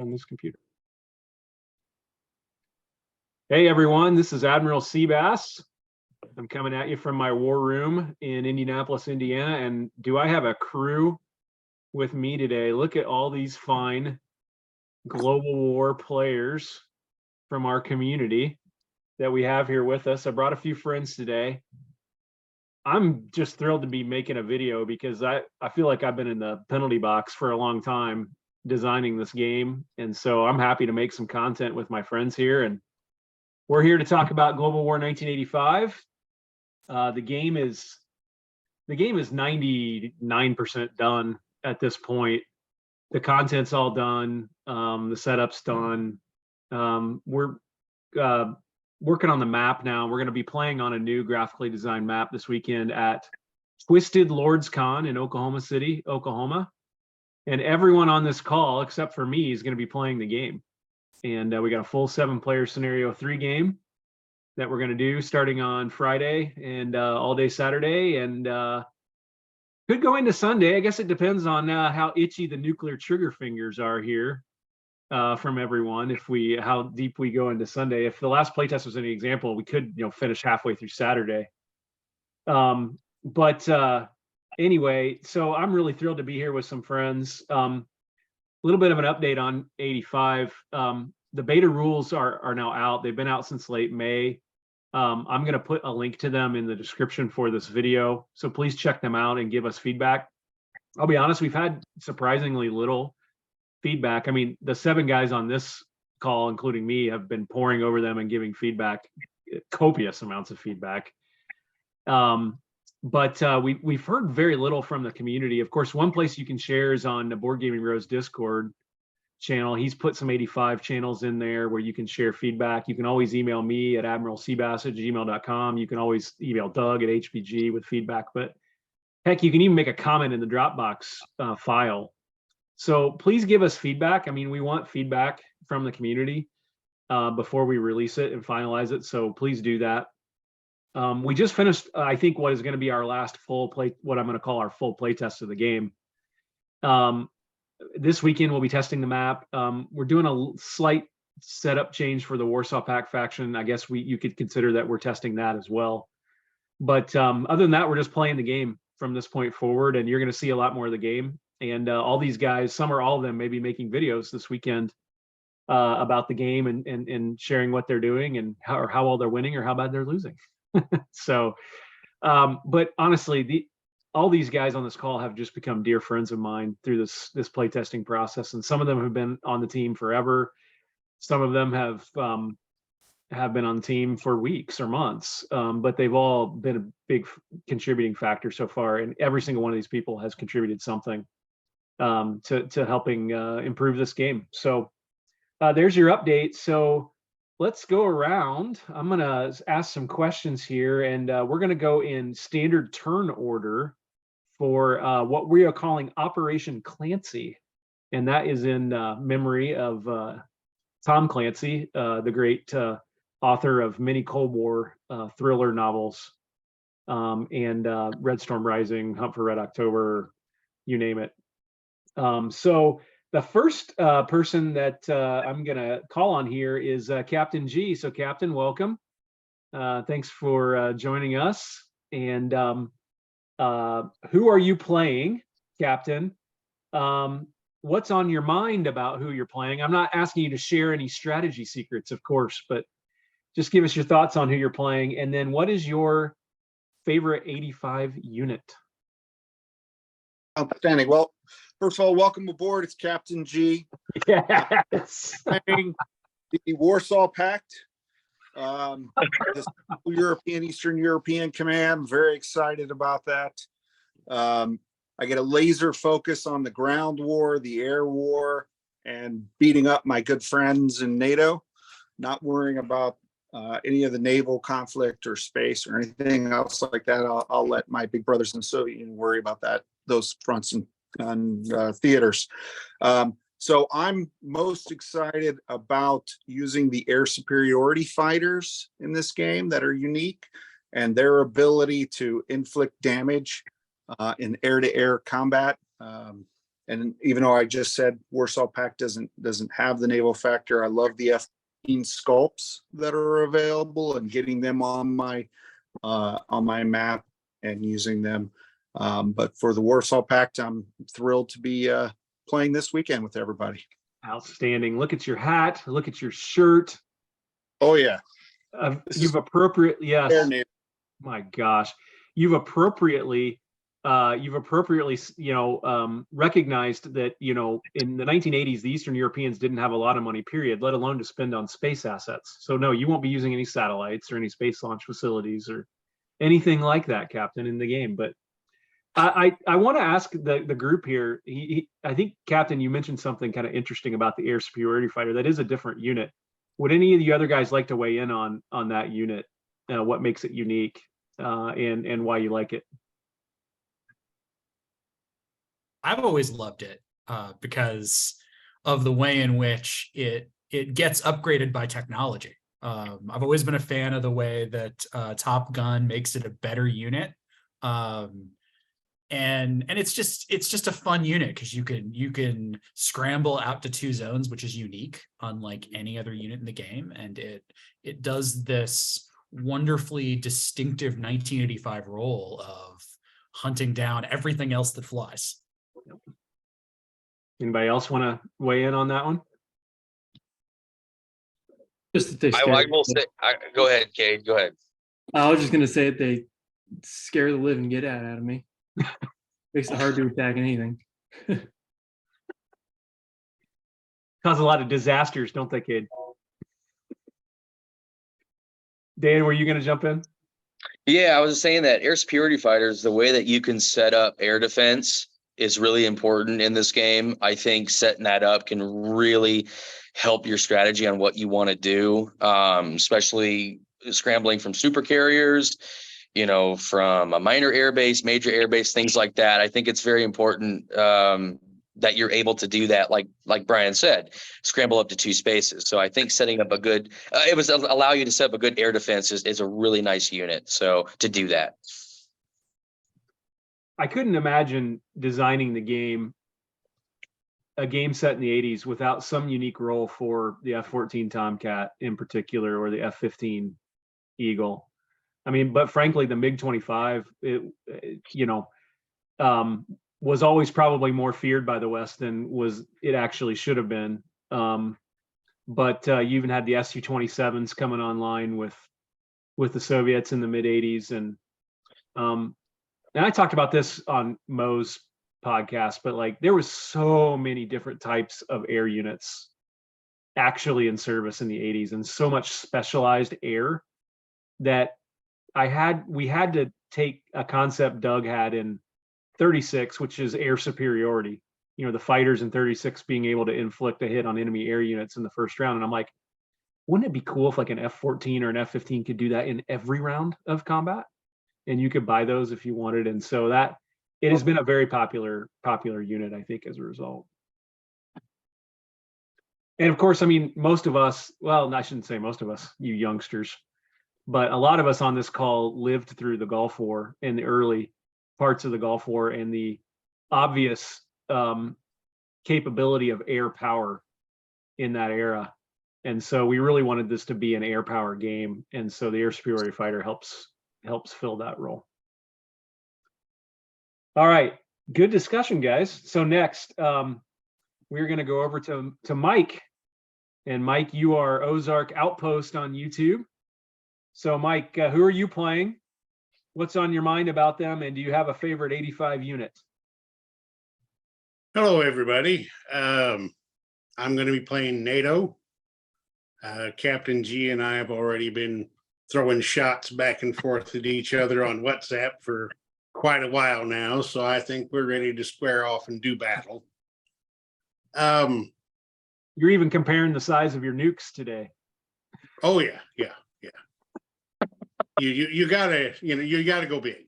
on this computer. Hey everyone, this is Admiral Seabass. I'm coming at you from my war room in Indianapolis, Indiana. And do I have a crew with me today? Look at all these fine global war players from our community that we have here with us. I brought a few friends today. I'm just thrilled to be making a video because I feel like I've been in the penalty box for a long time designing this game. And so I'm happy to make some content with my friends here. And we're here to talk about Global War 1985. The game is 99% done at this point. The content's all done. The setup's done. We're working on the map now. We're going to be playing on a new graphically designed map this weekend at Twisted Lords Con in Oklahoma City, Oklahoma. And everyone on this call, except for me, is going to be playing the game. And we got a full 7-player scenario 3 game that we're going to do starting on Friday and all day Saturday, and could go into Sunday. I guess it depends on how itchy the nuclear trigger fingers are here from everyone. How deep we go into Sunday. If the last playtest was any example, we could finish halfway through Saturday. Anyway, so I'm really thrilled to be here with some friends. A little bit of an update on 85. The beta rules are now out. They've been out since late May. I'm going to put a link to them in the description for this video. So please check them out and give us feedback. I'll be honest, we've had surprisingly little feedback. I mean, the 7 guys on this call, including me, have been pouring over them and giving feedback, copious amounts of feedback. We've heard very little from the community. Of course, one place you can share is on the Board Gaming Rose Discord channel. He's put some 85 channels in there where you can share feedback. You can always email me at admiralseabass@gmail.com. You can always email Doug at HBG with feedback. But heck, you can even make a comment in the Dropbox file. So please give us feedback. I mean, we want feedback from the community before we release it and finalize it. So please do that. We just finished, I think, what is going to be our last what I'm going to call our full play test of the game. This weekend, we'll be testing the map. We're doing a slight setup change for the Warsaw Pact faction. I guess you could consider that we're testing that as well. But other than that, we're just playing the game from this point forward, and you're going to see a lot more of the game. And all these guys, some or all of them, may be making videos this weekend about the game and sharing what they're doing and how well they're winning or how bad they're losing. So, but honestly, all these guys on this call have just become dear friends of mine through this playtesting process, and some of them have been on the team forever. Some of them have been on the team for weeks or months, but they've all been a big contributing factor so far, and every single one of these people has contributed something to helping improve this game. So there's your update. So let's go around. I'm going to ask some questions here, and we're going to go in standard turn order for what we are calling Operation Clancy. And that is in memory of Tom Clancy, the great author of many Cold War thriller novels, and Red Storm Rising, Hunt for Red October, you name it. So the first person that I'm going to call on here is Captain G. So Captain, welcome. Thanks for joining us. And who are you playing, Captain? What's on your mind about who you're playing? I'm not asking you to share any strategy secrets, of course, but just give us your thoughts on who you're playing. And then what is your favorite 85 unit? Outstanding. Well, first of all, welcome aboard. It's Captain G. Yes. Playing the Warsaw Pact. This European, Eastern European command. I'm very excited about that. I get a laser focus on the ground war, the air war, and beating up my good friends in NATO, not worrying about any of the naval conflict or space or anything else like that. I'll let my big brothers in the Soviet Union worry about those fronts and theaters. So I'm most excited about using the air superiority fighters in this game that are unique, and their ability to inflict damage in air-to-air combat. And even though I just said Warsaw Pact doesn't have the naval factor, I love the F-15 sculpts that are available and getting them on my map and using them. But for the Warsaw Pact, I'm thrilled to be playing this weekend with everybody. Outstanding. Look at your hat. Look at your shirt. Oh yeah. You've appropriately, yes. My gosh, you've appropriately, recognized that, in the 1980s, the Eastern Europeans didn't have a lot of money, period, let alone to spend on space assets. So no, you won't be using any satellites or any space launch facilities or anything like that, Captain, in the game. But I want to ask the group here. I think, Captain, you mentioned something kind of interesting about the air superiority fighter. That is a different unit. Would any of the other guys like to weigh in on that unit? What makes it unique, and why you like it? I've always loved it because of the way in which it gets upgraded by technology. I've always been a fan of the way that Top Gun makes it a better unit. And it's just a fun unit because you can scramble out to 2 zones, which is unique, unlike any other unit in the game, and it does this wonderfully distinctive 1985 role of hunting down everything else that flies. Anybody else want to weigh in on that one? Just that they I scare. will say, go ahead, Cade. Go ahead. I was just gonna say that they scare the living get out of me. Makes it hard to attack anything. Cause a lot of disasters, don't they, kid? Dan, were you going to jump in? Yeah, I was saying that air superiority fighters, the way that you can set up air defense is really important in this game. I think setting that up can really help your strategy on what you want to do, especially scrambling from super carriers, from a minor airbase, major airbase, things like that. I think it's very important that you're able to do that, like Brian said, scramble up to 2 spaces. So I think setting up a good, allow you to set up a good air defense is a really nice unit. So to do that. I couldn't imagine designing a game set in the 80s without some unique role for the F-14 Tomcat in particular, or the F-15 Eagle. I mean, but frankly, the MiG-25, was always probably more feared by the West than it actually should have been. But you even had the Su-27s coming online with the Soviets in the mid 80s. And I talked about this on Mo's podcast, but there was so many different types of air units actually in service in the 80s, and so much specialized air that we had to take a concept Doug had in 36, which is air superiority. The fighters in 36 being able to inflict a hit on enemy air units in the first round. And I'm like, wouldn't it be cool if an F-14 or an F-15 could do that in every round of combat? And you could buy those if you wanted. And so it has been a very popular unit, I think, as a result. And of course, I mean, most of us, well, I shouldn't say most of us, you youngsters, but a lot of us on this call lived through the Gulf War and the early parts of the Gulf War and the obvious capability of air power in that era. And so we really wanted this to be an air power game. And so the air superiority fighter helps fill that role. All right, good discussion, guys. So next, we're going to go over to Mike. And Mike, you are Ozark Outpost on YouTube. So Mike, who are you playing? What's on your mind about them? And do you have a favorite 85 unit? Hello, everybody. I'm going to be playing NATO. Captain G and I have already been throwing shots back and forth at each other on WhatsApp for quite a while now, so I think we're ready to square off and do battle. You're even comparing the size of your nukes today. Oh yeah. You gotta go big.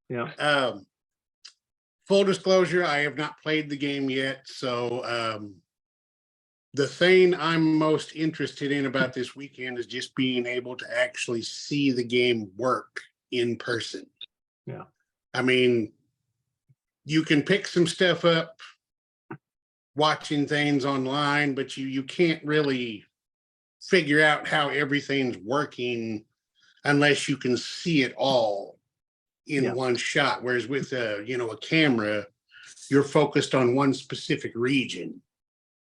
Yeah. Full disclosure, I have not played the game yet, so the thing I'm most interested in about this weekend is just being able to actually see the game work in person. Yeah. I mean, you can pick some stuff up watching things online, but you can't really figure out how everything's working unless you can see it all in Yeah. one shot. Whereas with a camera, you're focused on one specific region.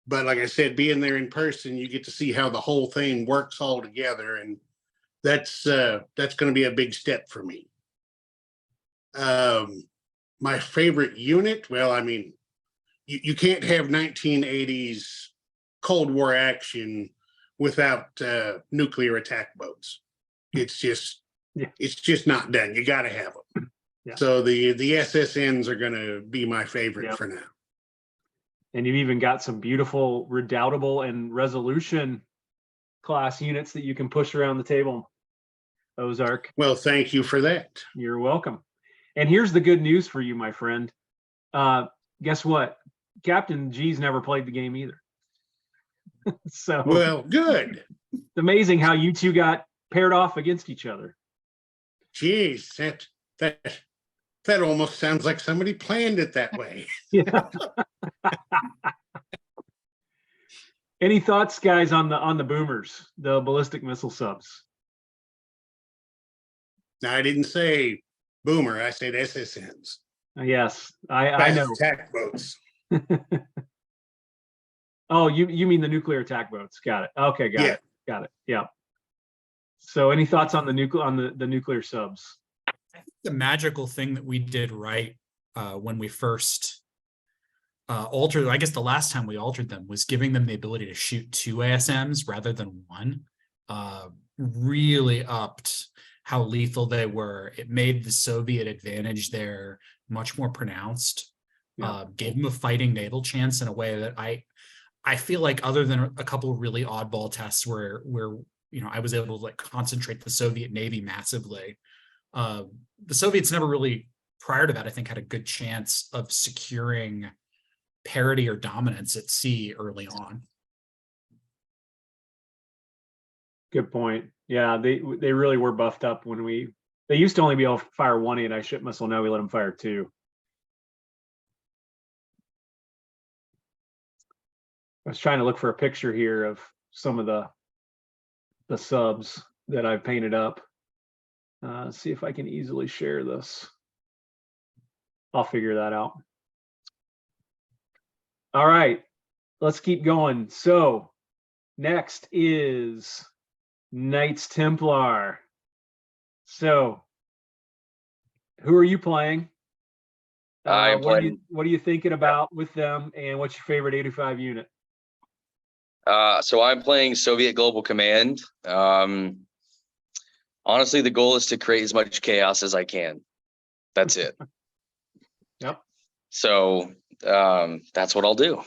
But like I said, being there in person, you get to see how the whole thing works all together, and that's going to be a big step for me. My favorite unit, well, I mean, you can't have 1980s Cold War action without nuclear attack boats. It's just not done. You got to have them. Yeah. So the SSNs are going to be my favorite for now. And you've even got some beautiful Redoubtable and Resolution class units that you can push around the table, Ozark. Well, thank you for that. You're welcome. And here's the good news for you, my friend. Guess what? Captain G's never played the game either. So Well, good. it's amazing how you two got paired off against each other. Geez, that almost sounds like somebody planned it that way. Yeah. Any thoughts, guys, on the boomers, the ballistic missile subs? Now, I didn't say boomer. I said SSNs. Yes, I know. Attack boats. Oh, you mean the nuclear attack boats? Got it. Okay, got it. Yeah. So, any thoughts on the nuclear subs? I think the magical thing that we did right when we first altered, I guess the last time we altered them, was giving them the ability to shoot 2 ASMs rather than 1. Really upped how lethal they were. It made the Soviet advantage there much more pronounced. Gave them a fighting naval chance in a way that I feel like, other than a couple of really oddball tests where I was able to like concentrate the Soviet Navy massively. The Soviets never really, prior to that, I think, had a good chance of securing parity or dominance at sea early on. Good point. Yeah, they really were buffed up when they used to only be able to fire 1 anti-ship missile. Now we let them fire 2. I was trying to look for a picture here of some of the subs that I've painted up. See if I can easily share this. I'll figure that out. All right, let's keep going. So next is Knights Templar. So who are you playing? I'm playing. What are you thinking about with them, and what's your favorite 85 unit? So I'm playing Soviet Global Command. Honestly, the goal is to create as much chaos as I can. That's it. Yep. So that's what I'll do.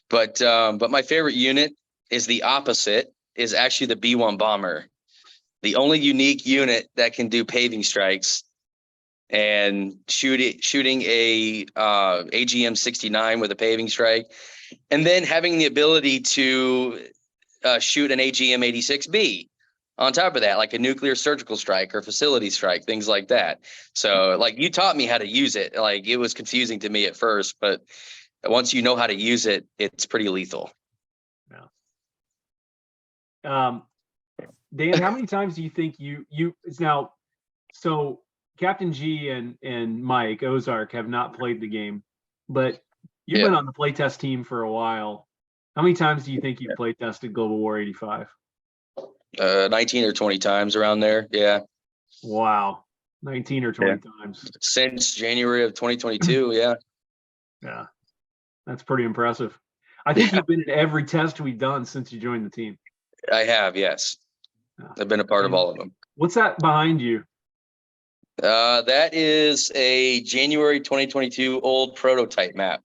But my favorite unit is the opposite, is actually the B-1 bomber. The only unique unit that can do paving strikes and shooting a AGM-69 with a paving strike, and then having the ability to shoot an AGM-86B on top of that, like a nuclear surgical strike or facility strike, things like that. So like, you taught me how to use it. Like, it was confusing to me at first, but once you know how to use it, it's pretty lethal. Yeah. Dan, how many times do you think it's now, so Captain G and Mike Ozark have not played the game, but you've been on the playtest team for a while. How many times do you think you've playtested Global War 85? 19 or 20 times around there. Yeah. Wow. 19 or 20 times. Since January of 2022. Yeah. Yeah. That's pretty impressive. I think you've been in every test we've done since you joined the team. I have, yes. Yeah. I've been a part of all of them. What's that behind you? That is a January 2022 old prototype map.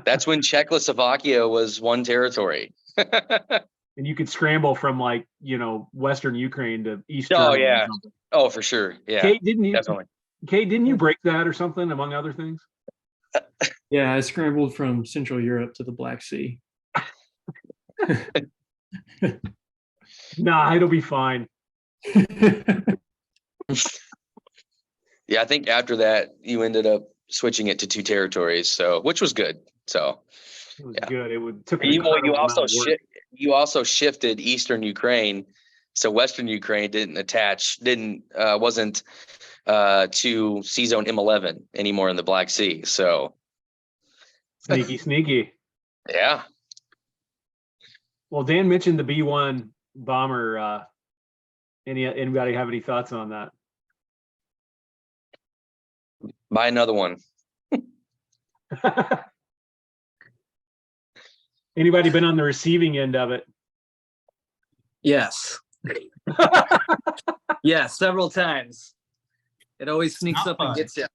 That's when Czechoslovakia was one territory. And you could scramble from like, Western Ukraine to East Oh, Germany. yeah. Or something. Oh, for sure. Yeah. Kate, didn't you break that or something, among other things? Yeah, I scrambled from Central Europe to the Black Sea. Nah, it'll be fine. Yeah, I think after that, you ended up switching it to 2 territories. So, which was good. So, It was Yeah. good. It took an you incredible amount also of work. you also shifted Eastern Ukraine, so Western Ukraine wasn't to Sea Zone M11 anymore in the Black Sea. So, Sneaky, sneaky. yeah. Well, Dan mentioned the B-1 bomber. Anybody have any thoughts on that? Buy another one. Anybody been on the receiving end of it? Yes. Yeah, several times. It always sneaks not up and fun. gets you.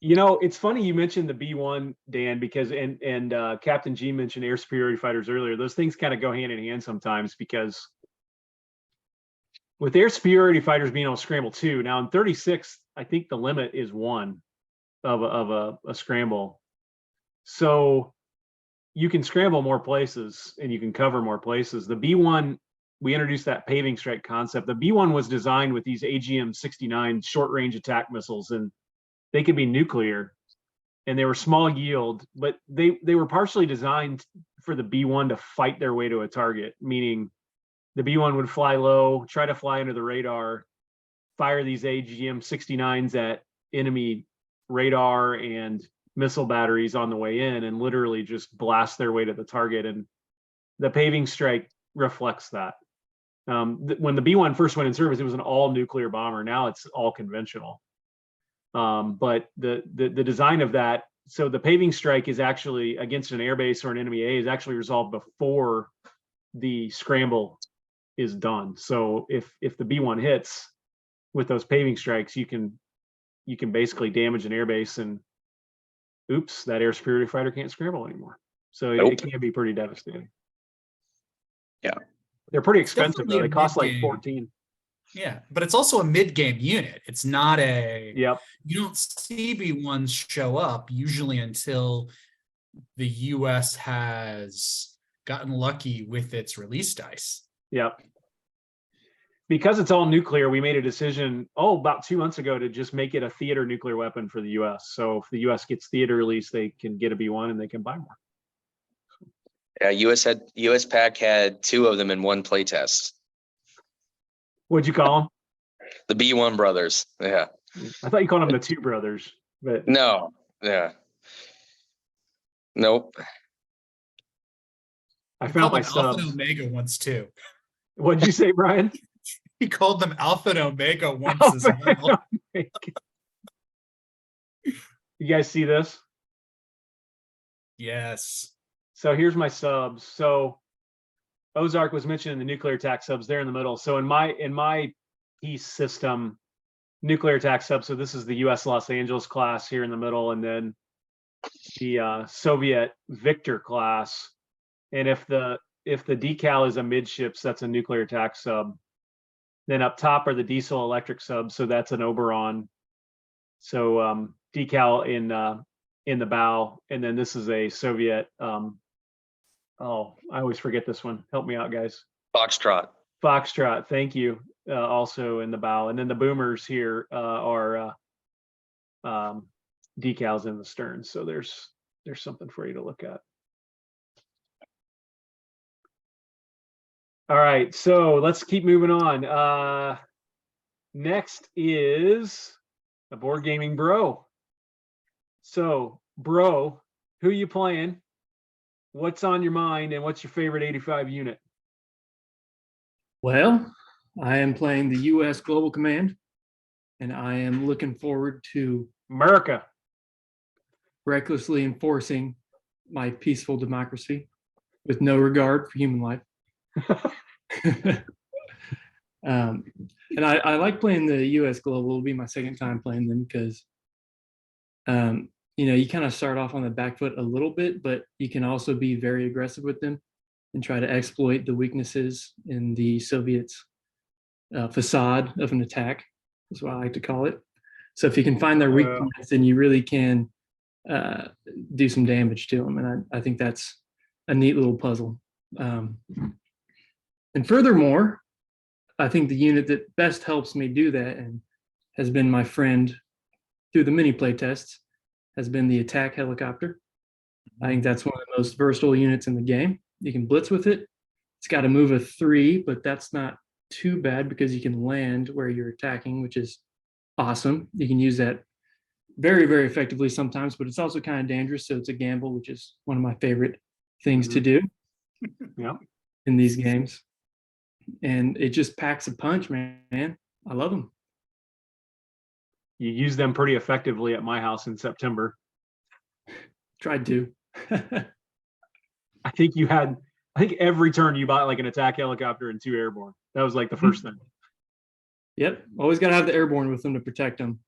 You know, it's funny you mentioned the B-1, Dan, because and Captain G mentioned air superiority fighters earlier. Those things kind of go hand in hand sometimes, because with air superiority fighters being able to scramble 2, now in 36, I think the limit is 1 of a scramble. So you can scramble more places and you can cover more places. The B-1, we introduced that paving strike concept. The B-1 was designed with these AGM-69 short-range attack missiles, and they could be nuclear, and they were small yield, but they were partially designed for the B-1 to fight their way to a target, meaning the B-1 would fly low, try to fly under the radar, fire these AGM-69s at enemy radar and missile batteries on the way in, and literally just blast their way to the target. And the paving strike reflects that. When the B-1 first went in service, it was an all nuclear bomber. Now it's all conventional. But the design of that, so the paving strike is actually against an airbase or an enemy A, is actually resolved before the scramble is done. So if the B-1 hits with those paving strikes, you can basically damage an airbase, and oops, that air superiority fighter can't scramble anymore. So Nope. it can be pretty devastating. Yeah. They're pretty expensive definitely though. a They cost like mid-game. 14. Yeah, but it's also a mid-game unit. It's not a. Yep. You don't see B1s show up usually until the US has gotten lucky with its release dice. Yep. Because it's all nuclear, we made a decision, about 2 months ago, to just make it a theater nuclear weapon for the US. So if the US gets theater release, they can get a B-1 and they can buy more. Yeah, US Pack had 2 of them in one playtest. What'd you call The B1 brothers. Yeah. them? I thought you called them the two brothers, but No. Yeah. Nope. I He found called my them Alpha and subs. Omega once too. What'd you say, Brian? He called them Alpha and Omega once as Alpha and well. You guys see this? Yes. So here's my subs. So Ozark was mentioning the nuclear attack subs there in the middle. So in my piece system, nuclear attack sub. So this is the US Los Angeles class here in the middle, and then the Soviet Victor class. And if the decal is a midships, that's a nuclear attack sub. Then up top are the diesel electric subs. So that's an Oberon. So decal in the bow, and then this is a Soviet. I always forget this one. Help me out, guys. Foxtrot. Foxtrot. Thank you. Also in the bow, and then the boomers here are decals in the stern. So there's something for you to look at. All right, so let's keep moving on. Next is a board gaming bro. So, bro, who you playing? What's on your mind, and what's your favorite 85 unit? Well, I am playing the U.S. Global Command, and I am looking forward to America. recklessly enforcing my peaceful democracy with no regard for human life. And I like playing the U.S. Global. It'll be my second time playing them because, you kind of start off on the back foot a little bit, but you can also be very aggressive with them and try to exploit the weaknesses in the Soviets' facade of an attack, is what I like to call it. So if you can find their weak points, then you really can do some damage to them. And I think that's a neat little puzzle. And furthermore, I think the unit that best helps me do that and has been my friend through the mini playtests, has been the attack helicopter. I think that's one of the most versatile units in the game. You can blitz with it. It's got a move of 3, but that's not too bad because you can land where you're attacking, which is awesome. You can use that very, very effectively sometimes, but it's also kind of dangerous. So it's a gamble, which is one of my favorite things to do Yeah. in these games. And it just packs a punch, man. I love them. You use them pretty effectively at my house in September. Tried to. I think every turn you bought like an attack helicopter and 2 airborne. That was like the first thing. Yep. Always got to have the airborne with them to protect them.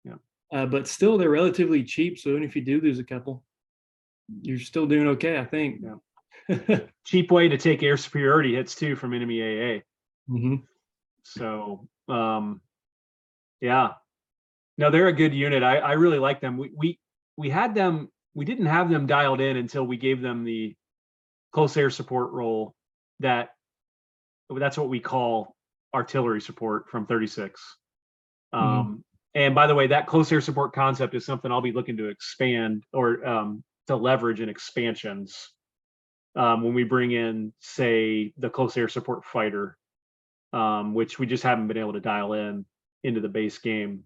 Yeah. But still, they're relatively cheap. So even if you do lose a couple, you're still doing okay, I think. Yeah. Cheap way to take air superiority hits too from enemy AA. Mm-hmm. So, yeah. No, they're a good unit. I really like them. We had them. We didn't have them dialed in until we gave them the close air support role. That's what we call artillery support from 36. And by the way, that close air support concept is something I'll be looking to expand or to leverage in expansions when we bring in, say, the close air support fighter, which we just haven't been able to dial into the base game.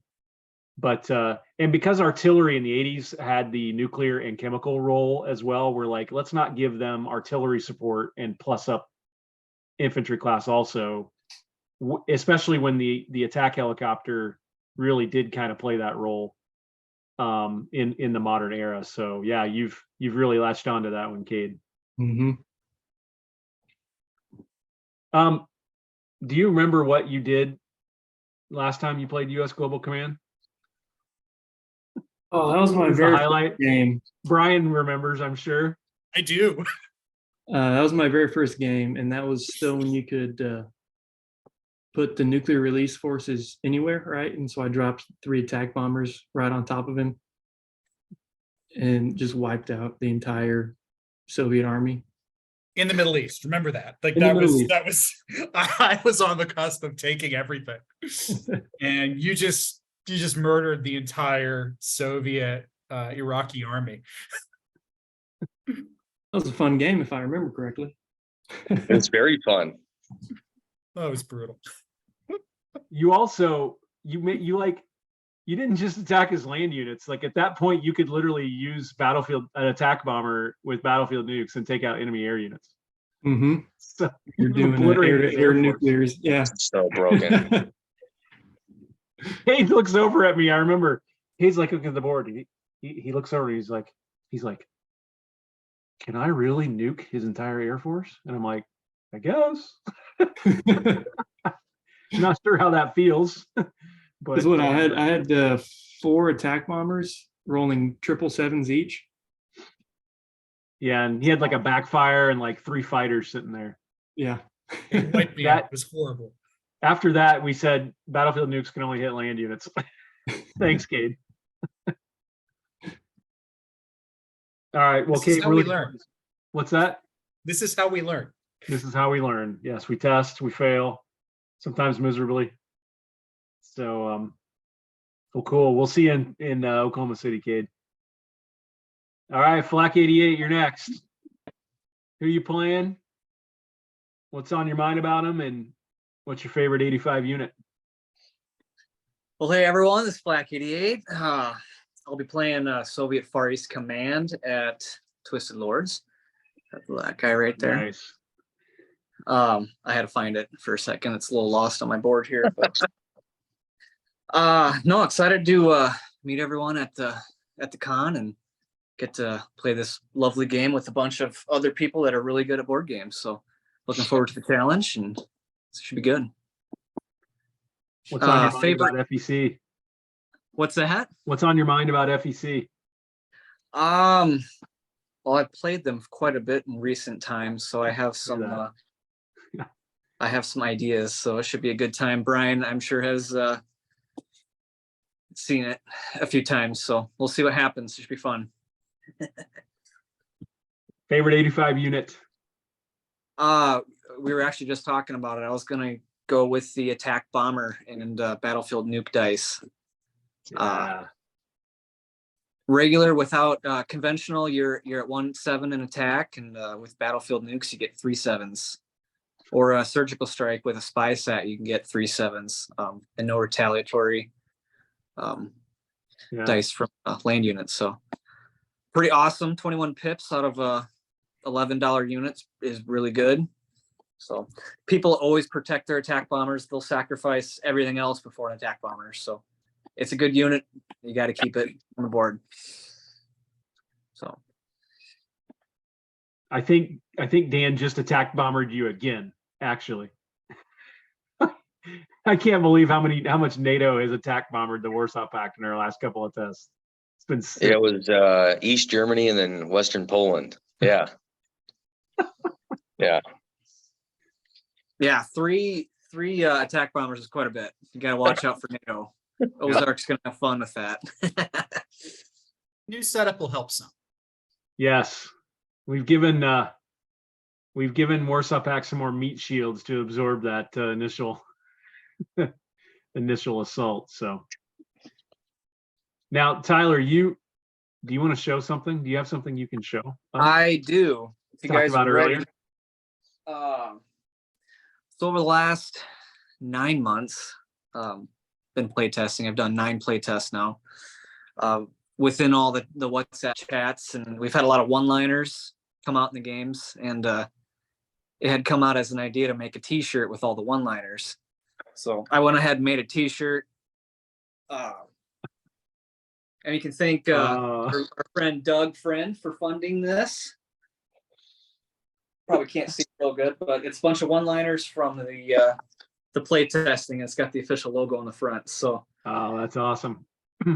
But and because artillery in the 80s had the nuclear and chemical role as well, we're like, let's not give them artillery support and plus up infantry class also, especially when the attack helicopter really did kind of play that role in the modern era. So yeah, you've really latched onto that one, Cade. Mm-hmm. Do you remember what you did last time you played US Global Command? Oh, that was my What was the very highlight? first game. Brian remembers, I'm sure. I do. That was my very first game, and that was still when you could put the nuclear release forces anywhere, right? And so I dropped 3 attack bombers right on top of him and just wiped out the entire Soviet army. In the Middle East. Remember that. Like In the that Middle was East. that was I was on the cusp of taking everything. And you just murdered the entire Soviet Iraqi army. That was a fun game, if I remember correctly. It's very fun. That was brutal. You also you didn't just attack his land units. Like at that point, you could literally use an attack bomber with battlefield nukes and take out enemy air units. Mm-hmm. So You're doing obliterated his air air force. nuclears. Yeah. So broken. Hayes looks over at me. I remember Hayes like looking at the board. He looks over and he's like, can I really nuke his entire air force? And I'm like, I guess. Not sure how that feels. But Because what I had 4 attack bombers rolling 777s each. yeah, and he had like a backfire and like 3 fighters sitting there. Yeah. It wiped me out. It was horrible. After that, we said battlefield nukes can only hit land units. Thanks, Cade. All right. Well, This is Cade, how we really, learn. what's that? This is how we learn. This is how we learn. Yes, we test, we fail, sometimes miserably. So, well, cool. We'll see you in Oklahoma City, Cade. All right, Flak 88, you're next. Who you playing? What's on your mind about them, and what's your favorite 85 unit? Well, hey everyone, this is Flak 88. I'll be playing Soviet Far East Command at Twisted Lords. That guy right there. Nice. I had to find it for a second. It's a little lost on my board here. But no, excited to meet everyone at the con and get to play this lovely game with a bunch of other people that are really good at board games. So looking forward to the challenge, and it should be good. What's on your mind favorite- about FEC? What's that? What's on your mind about FEC? Well, I've played them quite a bit in recent times, so I have some I have some ideas, so it should be a good time. Brian, I'm sure, has seen it a few times, so we'll see what happens. It should be fun. Favorite 85 unit? We were actually just talking about it. I was gonna go with the attack bomber and battlefield nuke dice. Yeah. Regular without conventional, you're at 1/7 in attack, and with battlefield nukes, you get 3 7s. Or a surgical strike with a spy set, you can get 3 7s, and no retaliatory Yeah. dice from land units. So pretty awesome. 21 pips out of $11 units is really good. So people always protect their attack bombers. They'll sacrifice everything else before an attack bomber. So it's a good unit. You got to keep it on the board. So I think Dan just attack bombered you again, actually. I can't believe how much NATO has attack bombered the Warsaw Pact in our last couple of tests. It's been sick. It was East Germany and then Western Poland. Yeah. Yeah. yeah, three attack bombers is quite a bit. You got to watch out for NATO. Ozark's gonna have fun with that. New setup will help some. Yes. We've given Warsaw Pact some more meat shields to absorb that initial assault. So now, Tyler, do you want to show something? Do you have something you can show? I do. If you Talked guys about are ready. earlier. So over the last 9 months, been playtesting. I've done 9 playtests now. Within all the WhatsApp chats, and we've had a lot of one-liners come out in the games, and it had come out as an idea to make a t-shirt with all the one-liners. So I went ahead and made a t-shirt. And you can thank our friend Doug Friend for funding this. Probably can't see it real good, but it's a bunch of one-liners from the playtesting. It's got the official logo on the front. So that's awesome.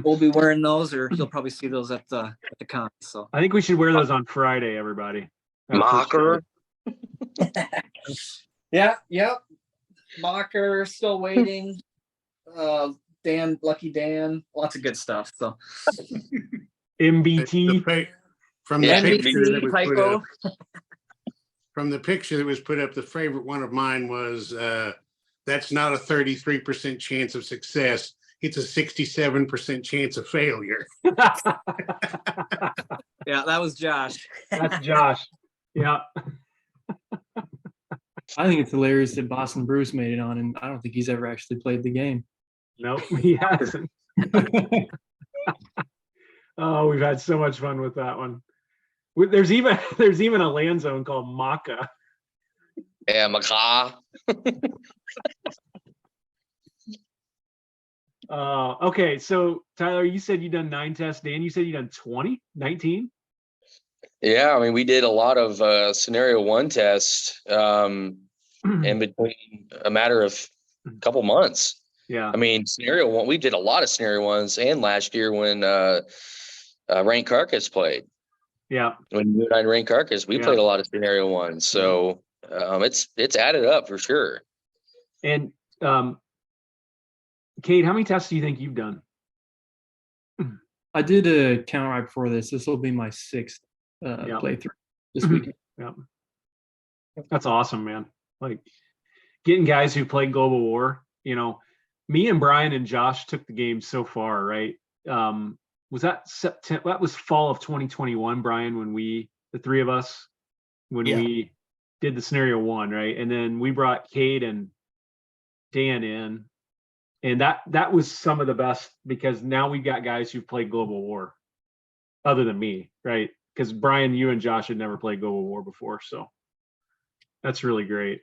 we'll be wearing those, or you'll probably see those at the con. So I think we should wear those on Friday, everybody. Mocker. yeah, yep. Mocker still waiting. Dan, Lucky Dan, lots of good stuff. So MBT. From the Yeah, picture that was put Tycho. up, from the picture that was put up, the favorite one of mine was that's not a 33% chance of success. It's a 67% chance of failure. Yeah, that was Josh. That's Josh. Yeah. I think it's hilarious that Boston Bruce made it on, and I don't think he's ever actually played the game. Nope, he hasn't. Oh, we've had so much fun with that one. There's even a land zone called Maka. Yeah, Macaw. Okay, so Tyler, you said you've done 9 tests. Dan, you said you've done 20, 19? Yeah, I mean, we did a lot of scenario 1 tests in between a matter of a couple months. Yeah. I mean, scenario 1, we did a lot of scenario 1s, and last year when Rain Carcass played. Yeah. When you and I and Rain Carcass, we Yeah. played a lot of scenario 1s. So it's added up for sure. And Kate, how many tests do you think you've done? I did a count right before this. This will be my 6th playthrough this weekend. Yeah. That's awesome, man. Like getting guys who played Global War, me and Brian and Josh took the game so far, right? Was that September? That was fall of 2021, Brian, when the 3 of us, we did the scenario 1, right? And then we brought Kate and Dan in, and that was some of the best, because now we've got guys who've played Global War other than me, right? Because Brian, you and Josh had never played Global War before, so that's really great.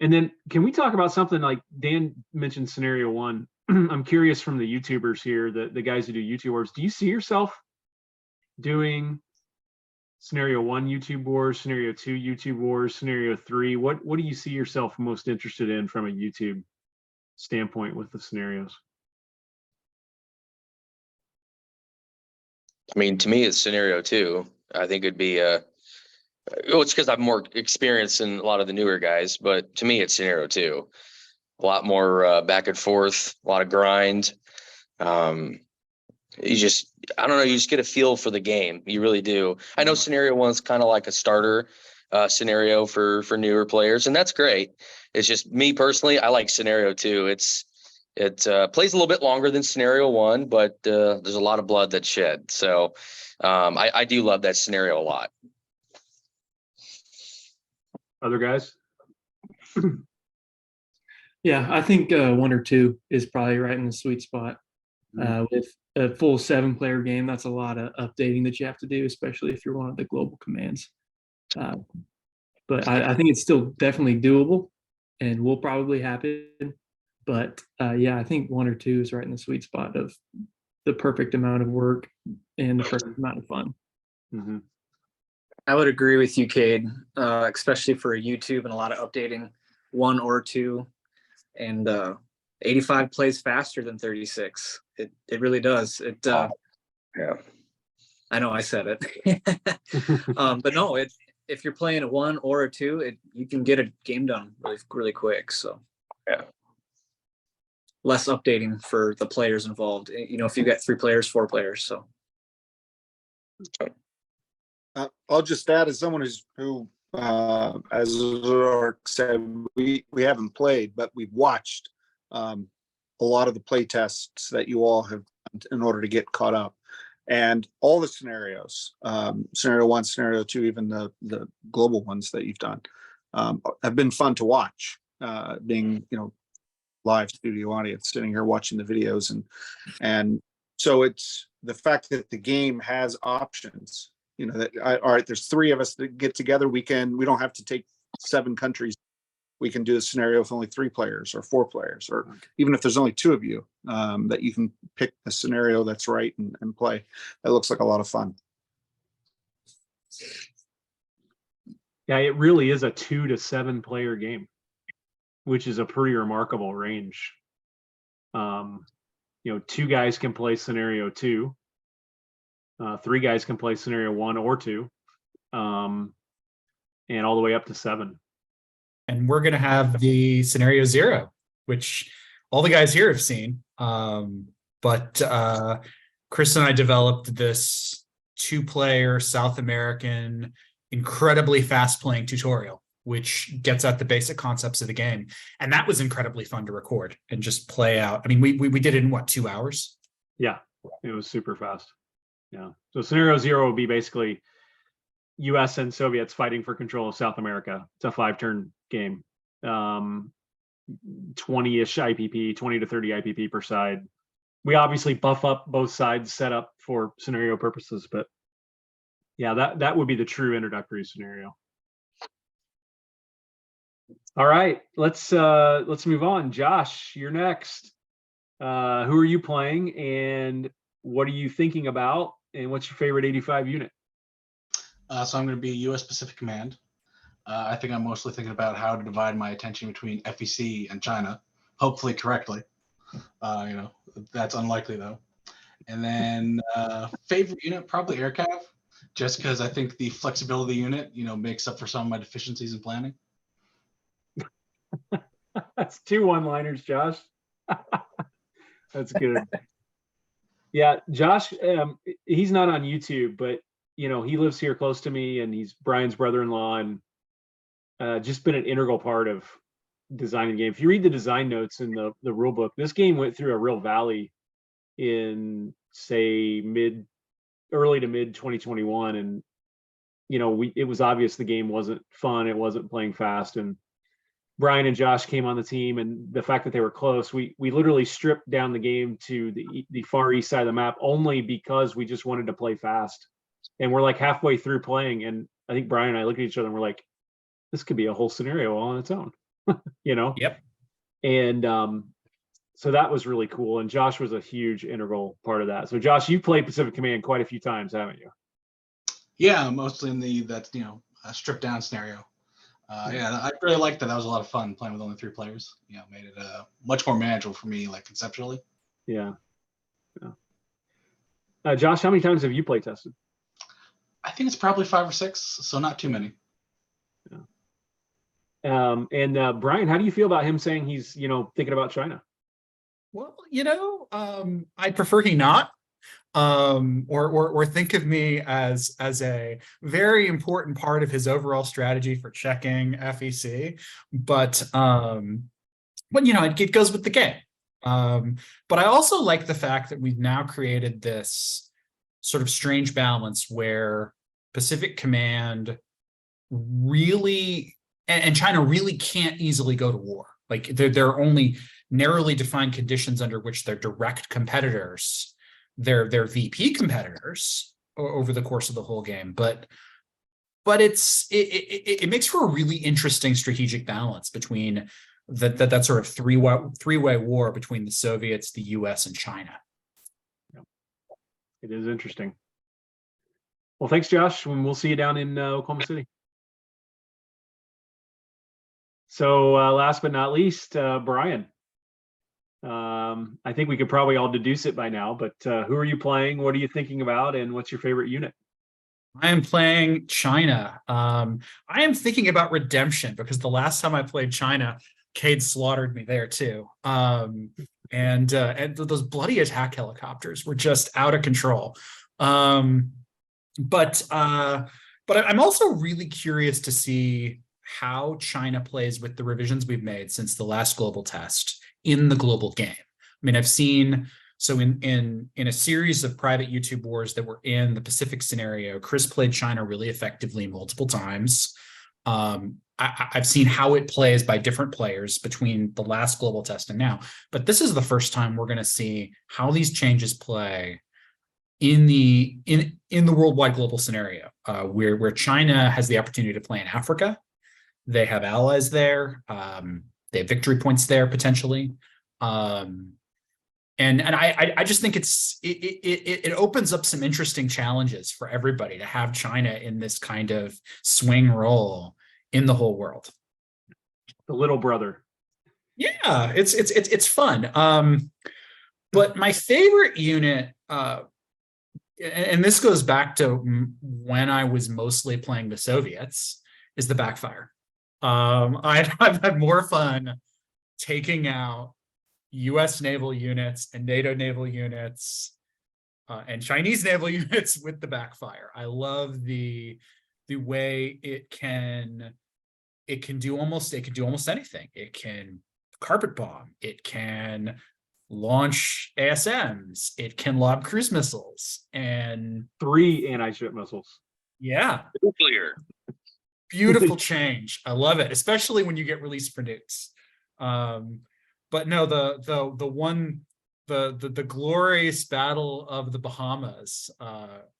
And then can we talk about something like Dan mentioned scenario 1? I'm curious from the YouTubers here, the guys who do YouTube wars, do you see yourself doing scenario 1 YouTube wars, scenario 2 YouTube wars, scenario 3? What do you see yourself most interested in from a YouTube standpoint with the scenarios? I mean, to me, it's scenario 2. I think it'd be it's because I'm more experienced than a lot of the newer guys, but to me, it's scenario 2. A lot more back and forth, a lot of grind. I don't know, you just get a feel for the game. You really do. I know scenario 1's kind of like a starter scenario for newer players, and that's great. It's just me personally, I like scenario 2. It plays a little bit longer than scenario 1, but there's a lot of blood that's shed. So I do love that scenario a lot. Other guys? Yeah, I think 1 or 2 is probably right in the sweet spot. With a full 7-player game, that's a lot of updating that you have to do, especially if you're one of the global commands. But I think it's still definitely doable and will probably happen. But yeah, I think 1 or 2 is right in the sweet spot of the perfect amount of work and the perfect amount of fun. Mm-hmm. I would agree with you, Cade, especially for YouTube and a lot of updating 1 or 2. And 85 plays faster than 36. It really does. Yeah. I know I said it. But no, if you're playing a 1 or a 2, you can get a game done really quick. So yeah, less updating for the players involved. You know, if you got 3 players, 4 players. So I'll just add, as someone who as Ozark said, we haven't played, but we've watched a lot of the play tests that you all have done in order to get caught up, and all the scenarios, scenario 1, scenario 2, even the global ones that you've done, have been fun to watch. Being live studio audience, sitting here watching the videos, and so it's the fact that the game has options. All right, there's 3 of us that get together. We don't have to take 7 countries. We can do a scenario with only 3 players or 4 players, or even if there's only 2 of you, that you can pick a scenario that's right and play. That looks like a lot of fun. Yeah, it really is a 2 to 7 player game, which is a pretty remarkable range. 2 guys can play scenario 2. 3 guys can play scenario 1 or 2, and all the way up to 7. And we're going to have the scenario 0, which all the guys here have seen. But Chris and I developed this 2-player South American, incredibly fast playing tutorial, which gets at the basic concepts of the game. And that was incredibly fun to record and just play out. I mean, we did it in 2 hours? Yeah, it was super fast. Yeah. So scenario 0 will be basically US and Soviets fighting for control of South America. It's a 5-turn game. 20-ish IPP, 20 to 30 IPP per side. We obviously buff up both sides set up for scenario purposes, but yeah, that would be the true introductory scenario. All right, let's move on. Josh, you're next. Who are you playing, and what are you thinking about, and what's your favorite 85 unit? So I'm going to be U.S. Pacific Command. I think I'm mostly thinking about how to divide my attention between FEC and China, hopefully correctly. That's unlikely though. And then favorite unit, probably AirCav, just because I think the flexibility unit, makes up for some of my deficiencies in planning. That's 2 one-liners, Josh. That's good. Yeah, Josh, he's not on YouTube, but he lives here close to me, and he's Brian's brother-in-law, and just been an integral part of designing the game. If you read the design notes in the rule book, this game went through a real valley in, say, early to mid 2021, and it was obvious the game wasn't fun, it wasn't playing fast, and Brian and Josh came on the team, and the fact that they were close, we literally stripped down the game to the far east side of the map only because we just wanted to play fast. And we're like halfway through playing, and I think Brian and I look at each other and we're like, this could be a whole scenario all on its own. Yep. And so that was really cool, and Josh was a huge integral part of that. So Josh, you played Pacific Command quite a few times, haven't you? Yeah, mostly in a stripped down scenario. Yeah, I really liked that. That was a lot of fun playing with only 3 players. Made it much more manageable for me, like conceptually. Yeah. Josh, how many times have you play tested? I think it's probably 5 or 6, so not too many. Yeah. And Brian, how do you feel about him saying he's thinking about China? Well, I prefer he not. or think of me as a very important part of his overall strategy for checking FEC. But it goes with the game. But I also like the fact that we've now created this sort of strange balance where Pacific Command really and China really can't easily go to war. Like there are only narrowly defined conditions under which they're direct competitors. They're VP competitors over the course of the whole game, but it makes for a really interesting strategic balance between that sort of three-way war between the Soviets, the US, and China. It is interesting. Well, thanks, Josh, and we'll see you down in Oklahoma City. So last but not least, Brian. I think we could probably all deduce it by now, but who are you playing? What are you thinking about? And what's your favorite unit? I am playing China. I am thinking about redemption because the last time I played China, Cade slaughtered me there too. And those bloody attack helicopters were just out of control. But I'm also really curious to see how China plays with the revisions we've made since the last global test in the global game. I mean, I've seen, so in a series of private YouTube wars that were in the Pacific scenario, Chris played China really effectively multiple times. I've seen how it plays by different players between the last global test and now, but this is the first time we're going to see how these changes play in the worldwide global scenario, where China has the opportunity to play in Africa. They have allies there. They have victory points there potentially. And I just think it opens up some interesting challenges for everybody to have China in this kind of swing role in the whole world. The little brother. Yeah, it's fun. But my favorite unit, and this goes back to when I was mostly playing the Soviets, is the backfire. I've had more fun taking out US naval units and NATO naval units and Chinese naval units with the backfire. I love the way it can do almost anything. It can carpet bomb, it can launch ASMs, it can lob cruise missiles, and 3 anti-ship missiles. Yeah. Nuclear. Beautiful change. I love it, especially when you get released for nukes. But no, the glorious Battle of the Bahamas,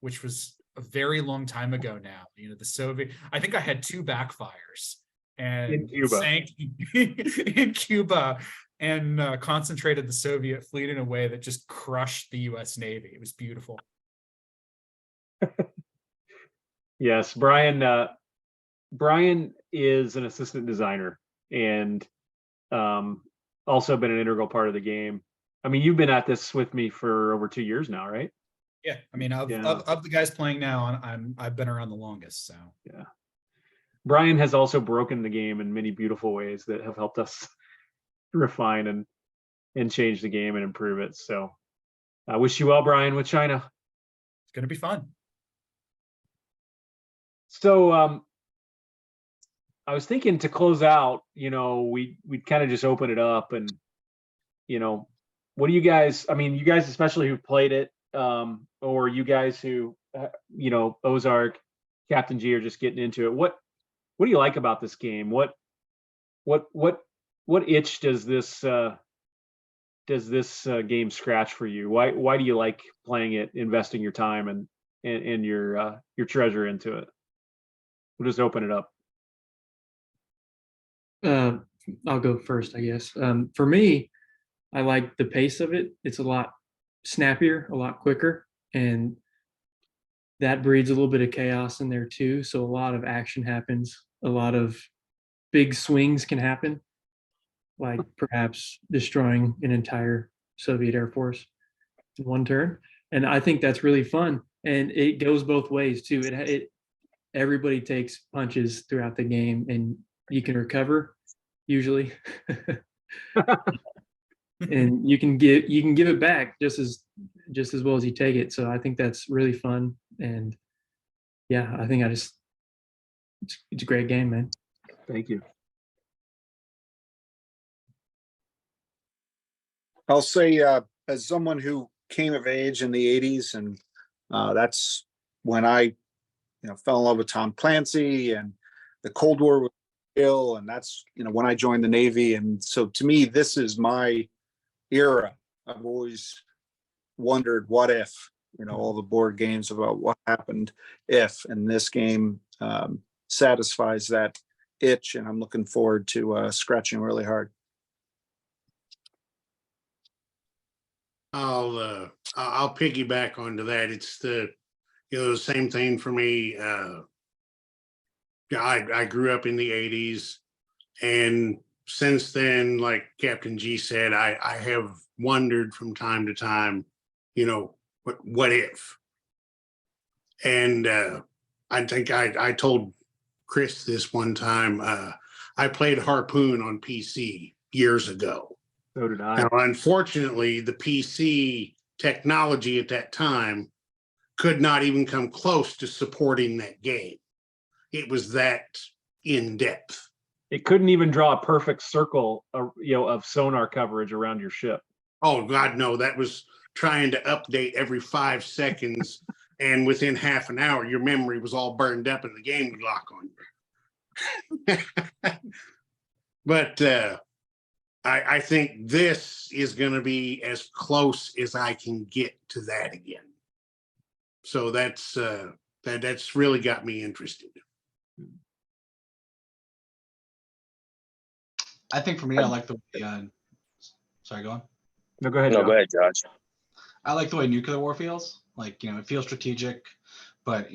which was a very long time ago now. The Soviet. I think I had 2 backfires and In Cuba. sank in Cuba and concentrated the Soviet fleet in a way that just crushed the U.S. Navy. It was beautiful. Yes, Brian. Brian is an assistant designer and also been an integral part of the game. I mean, you've been at this with me for over 2 years now, right? Yeah, I mean, of the guys playing now, I've been around the longest. So yeah, Brian has also broken the game in many beautiful ways that have helped us refine and change the game and improve it. So I wish you well, Brian, with China. It's going to be fun. So I was thinking to close out, we'd kind of just open it up and, what do you guys, I mean, you guys, especially who played it, or you guys who, Ozark, Captain G are just getting into it. What do you like about this game? What itch does this game scratch for you? Why do you like playing it, investing your time and your treasure into it? We'll just open it up. I'll go first, I guess. For me, I like the pace of it. It's a lot snappier, a lot quicker, and that breeds a little bit of chaos in there too. So a lot of action happens. A lot of big swings can happen, like perhaps destroying an entire Soviet Air Force in one turn. And I think that's really fun. And it goes both ways too. Everybody takes punches throughout the game, and you can recover usually. And you can give it back just as just as well as you take it. So I think that's really fun. And yeah, I think it's a great game, man. Thank you. I'll say, as someone who came of age in the 80s, and that's when I, fell in love with Tom Clancy, and the Cold War was real, and that's, when I joined the Navy. And so to me, this is my era. I've always wondered what if, all the board games about what happened if, and this game satisfies that itch, and I'm looking forward to scratching really hard. I'll piggyback onto that. It's the same thing for me. I grew up in the 80s, and since then, like Captain G said, I have wondered from time to time, what if? And I think I told Chris this one time. I played Harpoon on PC years ago. So did I. Now, unfortunately, the PC technology at that time could not even come close to supporting that game. It was that in depth. It couldn't even draw a perfect circle, of sonar coverage around your ship. Oh God, no! That was trying to update every 5 seconds, and within half an hour, your memory was all burned up, and the game would lock on you. But I think this is going to be as close as I can get to that again. So that's really got me interested. I think for me, I like the way, sorry, go on. No, go ahead. No, Josh. go ahead, Josh. I like the way nuclear war feels. Like, it feels strategic, but,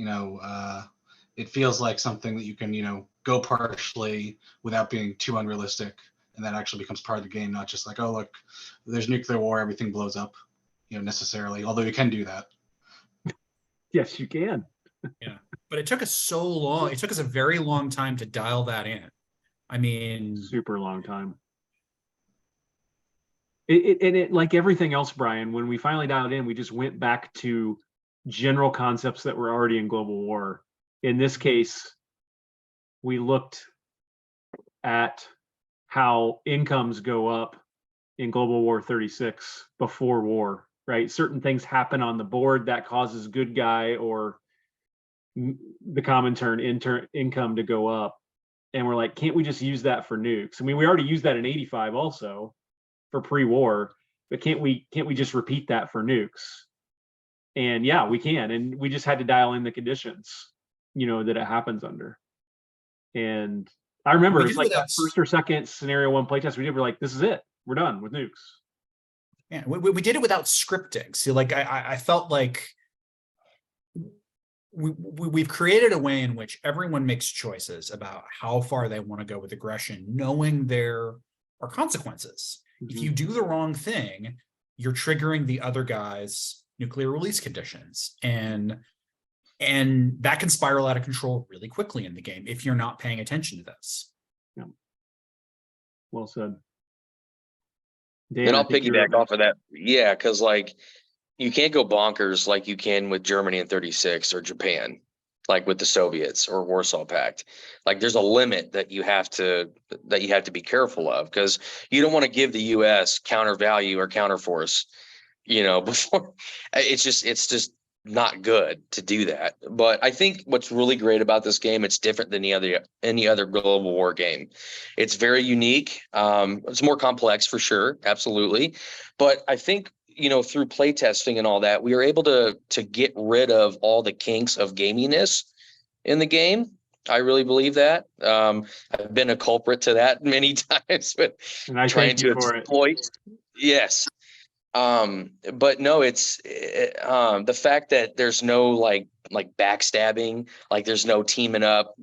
it feels like something that you can, go partially without being too unrealistic. And that actually becomes part of the game, not just like, oh, look, there's nuclear war, everything blows up, necessarily, although you can do that. Yes, you can. Yeah, but it took us so long. It took us a very long time to dial that in. I mean, Super long time. It like everything else, Brian, when we finally dialed in, we just went back to general concepts that were already in global war. In this case, we looked at how incomes go up in Global War 36 before war, right? Certain things happen on the board that causes good guy or the common term income to go up. And we're like, can't we just use that for nukes? I mean, we already used that in 85 also for pre-war, but can't we just repeat that for nukes? And yeah, we can. And we just had to dial in the conditions, that it happens under. And I remember it's like that first or second scenario one playtest we did. We're like, this is it. We're done with nukes. Yeah, we did it without scripting. So like I felt like we've created a way in which everyone makes choices about how far they want to go with aggression, knowing there are consequences. Mm-hmm. If you do the wrong thing, you're triggering the other guy's nuclear release conditions. And that can spiral out of control really quickly in the game if you're not paying attention to this. Yeah. Well said. Dan, And I'll piggyback off of that. Yeah, because like you can't go bonkers like you can with Germany in 36 or Japan, like with the Soviets or Warsaw Pact. Like there's a limit that you have to be careful of, because you don't want to give the US counter value or counter force, before it's just not good to do that. But I think what's really great about this game, it's different than any other global war game. It's very unique. It's more complex for sure, absolutely. But I think through playtesting and all that, we were able to get rid of all the kinks of gaminess in the game. I really believe that. I've been a culprit to that many times, but trying to exploit. Yes. But no, it's the fact that there's no like backstabbing, like there's no teaming up,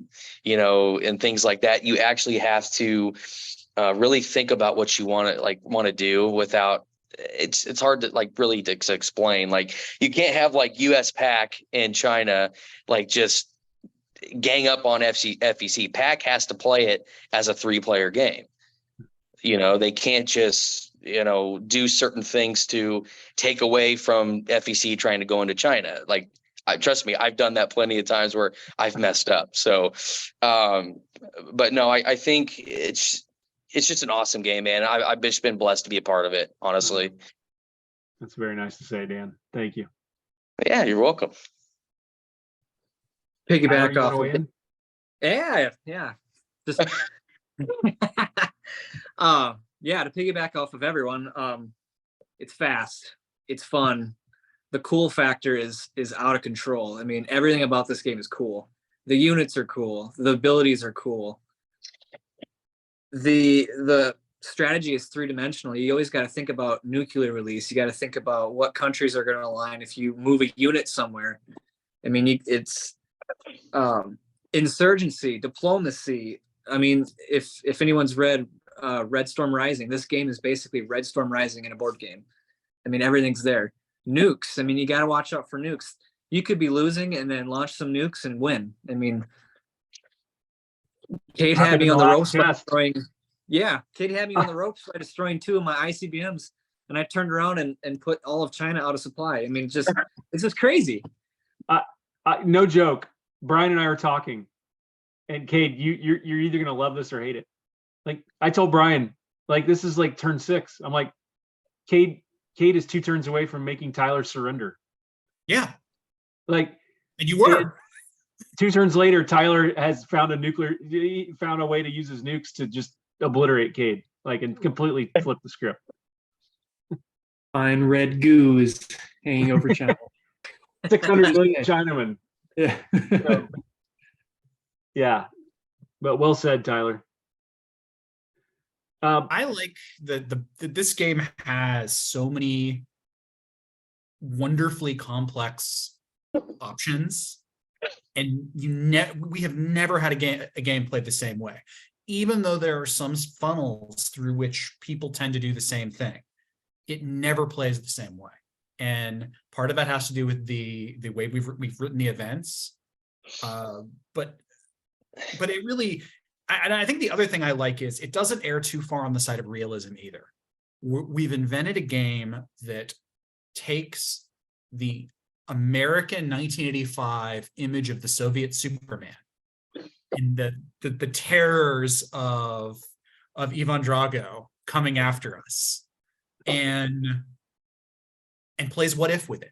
and things like that. You actually have to really think about what you want to do without. It's hard to really to explain. Like you can't have like US PAC and China like just gang up on FEC. PAC has to play it as a 3-player game. They can't just do certain things to take away from FEC trying to go into China. Like, trust me, I've done that plenty of times where I've messed up. So, but no, I think it's just an awesome game, man. I've just been blessed to be a part of it, honestly. That's very nice to say, Dan. Thank you. Yeah, you're welcome. Tyler, Piggyback you off. wanna weigh in? Yeah. Just yeah, to piggyback off of everyone, it's fast, it's fun. The cool factor is out of control. I mean, everything about this game is cool. The units are cool, the abilities are cool. The strategy is three-dimensional. You always got to think about nuclear release. You got to think about what countries are going to align if you move a unit somewhere. I mean, it's insurgency, diplomacy. I mean, if anyone's read Red Storm Rising, this game is basically Red Storm Rising in a board game. I mean, everything's there. Nukes. I mean, you got to watch out for nukes. You could be losing and then launch some nukes and win. I mean, Kate had me on the ropes by destroying. Yeah, Kate had me on the ropes by destroying 2 of my ICBMs, and I turned around and put all of China out of supply. I mean, it's just crazy. No joke. Brian and I were talking, and Kate, you're either gonna love this or hate it. Like, I told Brian, like, this is like turn 6. I'm like, Kate is 2 turns away from making Tyler surrender. Yeah, Like, and you were. 2 turns later, Tyler has found a way to use his nukes to just obliterate Cade, like, and completely flip the script. Fine red goo is hanging over China. 600 million Chinamen. Yeah. So, yeah, but well said, Tyler. I like this game has so many wonderfully complex options, and we have never had a game played the same way. Even though there are some funnels through which people tend to do the same thing, it never plays the same way. And part of that has to do with the way we've written the events, but it really. And I think the other thing I like is it doesn't err too far on the side of realism either. We've invented a game that takes the American 1985 image of the Soviet Superman and the terrors of Ivan Drago coming after us, and plays what if with it.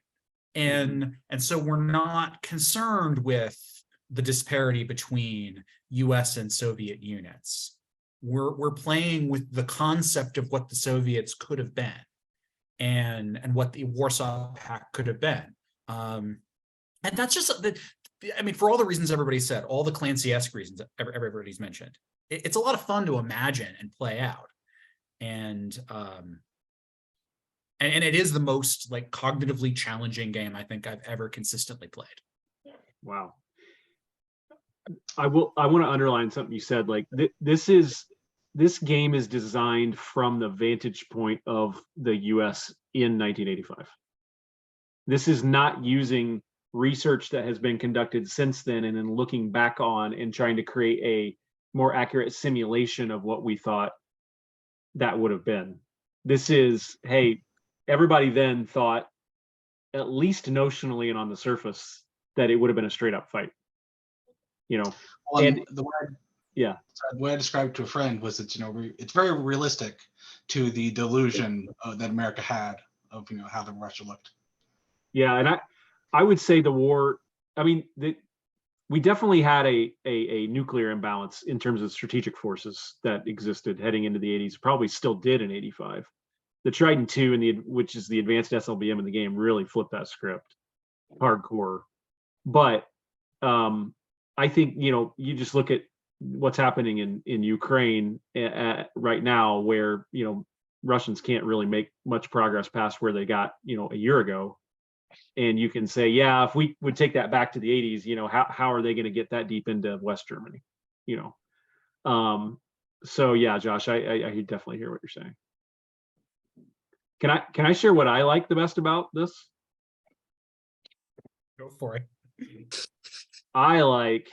And so we're not concerned with the disparity between US and Soviet units. We're playing with the concept of what the Soviets could have been and what the Warsaw Pact could have been. And that's just, I mean, for all the reasons everybody said, all the Clancy-esque reasons everybody's mentioned, it's a lot of fun to imagine and play out. And it is the most like cognitively challenging game I think I've ever consistently played. Wow. I want to underline something you said. Like, this game is designed from the vantage point of the US in 1985. This is not using research that has been conducted since then and then looking back on and trying to create a more accurate simulation of what we thought that would have been. This is, hey, everybody then thought, at least notionally and on the surface, that it would have been a straight up fight. Well, and the way I described it to a friend was that it's very realistic to the delusion that America had of how the Russia looked. Yeah, and I would say the war. I mean, we definitely had a nuclear imbalance in terms of strategic forces that existed heading into the 80s. Probably still did in 85. The Trident II which is the advanced SLBM in the game, really flipped that script hardcore. But I think, you just look at what's happening in Ukraine right now, where, Russians can't really make much progress past where they got, a year ago. And you can say, yeah, if we would take that back to the 80s, how are they going to get that deep into West Germany? So yeah, Josh, I definitely hear what you're saying. Can I share what I like the best about this? Go for it. I like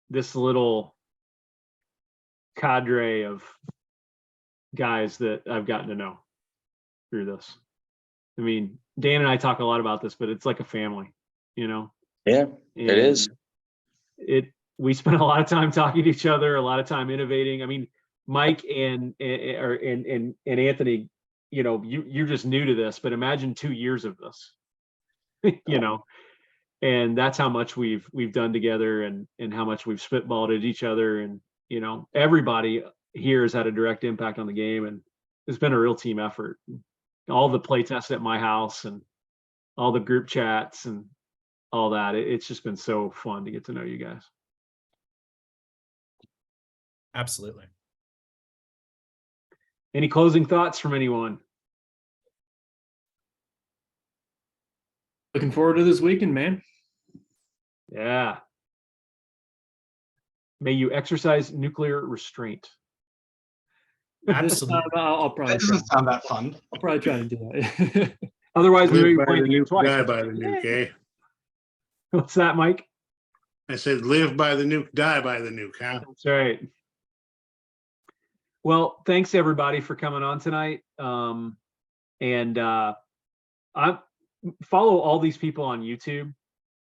this little cadre of guys that I've gotten to know. through this. I mean, Dan and I talk a lot about this, but it's like a family, you know? Yeah, it is. We spent a lot of time talking to each other, a lot of time innovating. I mean, Mike and Anthony, you know, you're just new to this, but imagine 2 years of this, you know, and that's how much we've done together and how much we've spitballed at each other. And, you know, everybody here has had a direct impact on the game, and it's been a real team effort. All the play tests at my house and all the group chats and all that. It's just been so fun to get to know you guys. Absolutely. Any closing thoughts from anyone? Looking forward to this weekend, man. Yeah. May you exercise nuclear restraint. This Absolutely. time I'll probably That try. doesn't sound that fun. I'll probably try to do that. Otherwise, we may Live be by playing the the game nuke, twice. die by the nuke, eh? What's that, Mike? I said, live by the nuke, die by the nuke, huh? That's right. Well, thanks everybody for coming on tonight. I follow all these people on YouTube.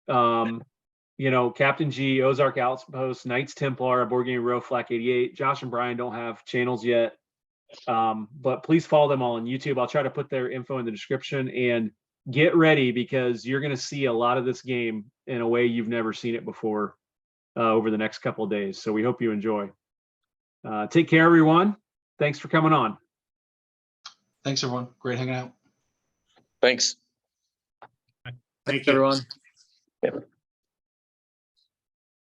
You know, Captain G, Ozark Outpost, Knights Templar, Board Game Row, Flak 88. Josh and Brian don't have channels yet. But please follow them all on YouTube. I'll try to put their info in the description, and get ready because you're going to see a lot of this game in a way you've never seen it before over the next couple of days. So we hope you enjoy. Take care, everyone. Thanks for coming on. Thanks, everyone. Great hanging out. Thanks. Thank you. Everyone.